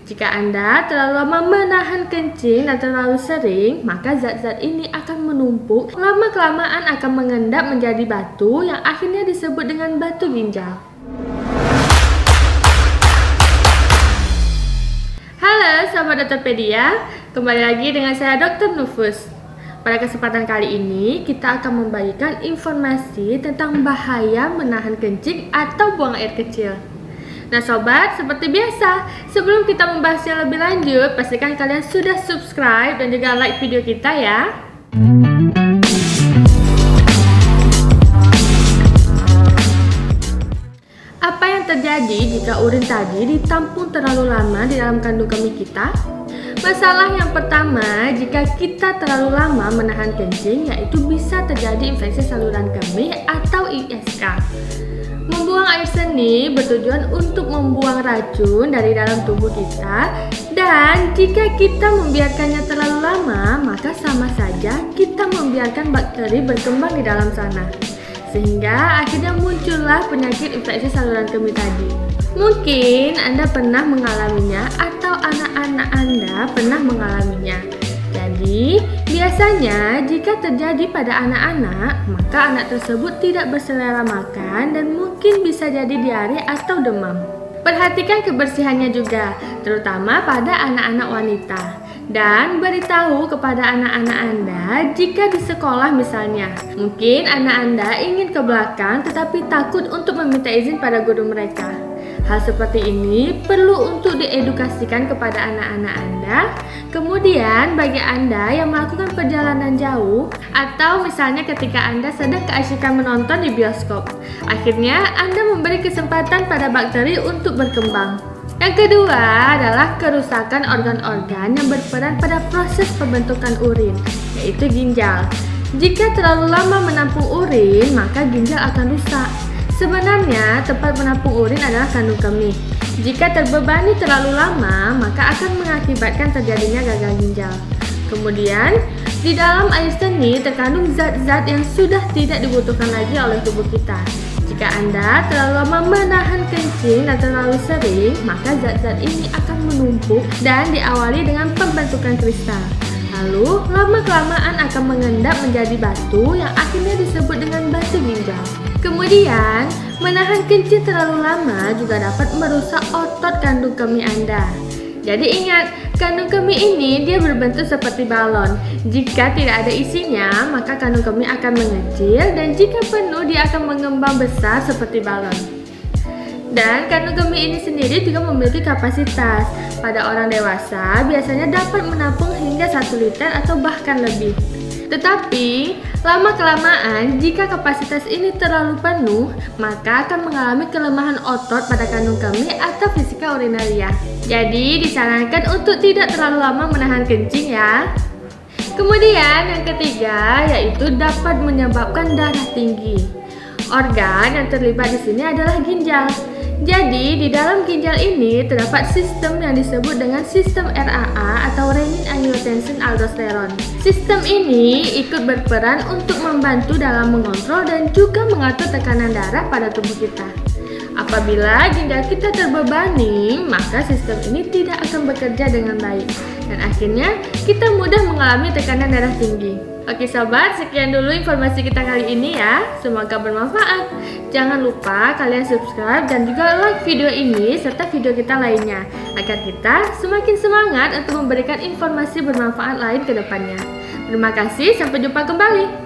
Jika Anda terlalu lama menahan kencing dan terlalu sering, maka zat-zat ini akan menumpuk, lama-kelamaan akan mengendap menjadi batu yang akhirnya disebut dengan batu ginjal. Halo Sobat Dokterpedia, kembali lagi dengan saya Dr. Nufus. Pada kesempatan kali ini, kita akan membagikan informasi tentang bahaya menahan kencing atau buang air kecil. Nah sobat, seperti biasa, sebelum kita membahasnya lebih lanjut, pastikan kalian sudah subscribe dan juga like video kita ya. Apa yang terjadi jika urin tadi ditampung terlalu lama di dalam kandung kemih kita? Masalah yang pertama, jika kita terlalu lama menahan kencing, yaitu bisa terjadi infeksi saluran kemih atau ISK. Membuang air seni bertujuan untuk membuang racun dari dalam tubuh kita, dan jika kita membiarkannya terlalu lama, maka sama saja kita membiarkan bakteri berkembang di dalam sana, sehingga akhirnya muncullah penyakit infeksi saluran kemih tadi. Mungkin Anda pernah mengalaminya atau anak-anak Anda pernah mengalaminya. Jadi, biasanya jika terjadi pada anak-anak, maka anak tersebut tidak berselera makan dan mungkin bisa jadi diare atau demam. Perhatikan kebersihannya juga, terutama pada anak-anak wanita. Dan beritahu kepada anak-anak Anda jika di sekolah misalnya. Mungkin anak Anda ingin ke belakang tetapi takut untuk meminta izin pada guru mereka. Hal seperti ini perlu untuk diedukasikan kepada anak-anak Anda. Kemudian bagi Anda yang melakukan perjalanan jauh, atau misalnya ketika Anda sedang keasyikan menonton di bioskop, akhirnya Anda memberi kesempatan pada bakteri untuk berkembang. Yang kedua adalah kerusakan organ-organ yang berperan pada proses pembentukan urin, yaitu ginjal. Jika terlalu lama menampung urin, maka ginjal akan rusak. Sebenarnya tempat menampung urin adalah kandung kemih. Jika terbebani terlalu lama, maka akan mengakibatkan terjadinya gagal ginjal. Kemudian, di dalam air seni terkandung zat-zat yang sudah tidak dibutuhkan lagi oleh tubuh kita. Jika Anda terlalu lama menahan kencing dan terlalu sering, maka zat-zat ini akan menumpuk dan diawali dengan pembentukan kristal. Lalu, lama-kelamaan akan mengendap menjadi batu yang akhirnya disebut dengan batu ginjal. Kemudian, menahan kencing terlalu lama juga dapat merusak otot kandung kemih Anda. Jadi ingat, kandung kemih ini dia berbentuk seperti balon. Jika tidak ada isinya, maka kandung kemih akan mengecil, dan jika penuh dia akan mengembang besar seperti balon. Dan kandung kemih ini sendiri juga memiliki kapasitas. Pada orang dewasa biasanya dapat menampung hingga 1 liter atau bahkan lebih. Tetapi, lama-kelamaan jika kapasitas ini terlalu penuh, maka akan mengalami kelemahan otot pada kandung kemih atau vesika urinaria. Jadi, disarankan untuk tidak terlalu lama menahan kencing ya. Kemudian, yang ketiga yaitu dapat menyebabkan darah tinggi. Organ yang terlibat di sini adalah ginjal. Jadi, di dalam ginjal ini terdapat sistem yang disebut dengan sistem RAA atau renin-angiotensin aldosteron. Sistem ini ikut berperan untuk membantu dalam mengontrol dan juga mengatur tekanan darah pada tubuh kita. Apabila ginjal kita terbebani, maka sistem ini tidak akan bekerja dengan baik, dan akhirnya kita mudah mengalami tekanan darah tinggi. Oke sobat, sekian dulu informasi kita kali ini ya. Semoga bermanfaat. Jangan lupa kalian subscribe dan juga like video ini serta video kita lainnya, agar kita semakin semangat untuk memberikan informasi bermanfaat lain ke depannya. Terima kasih, sampai jumpa kembali.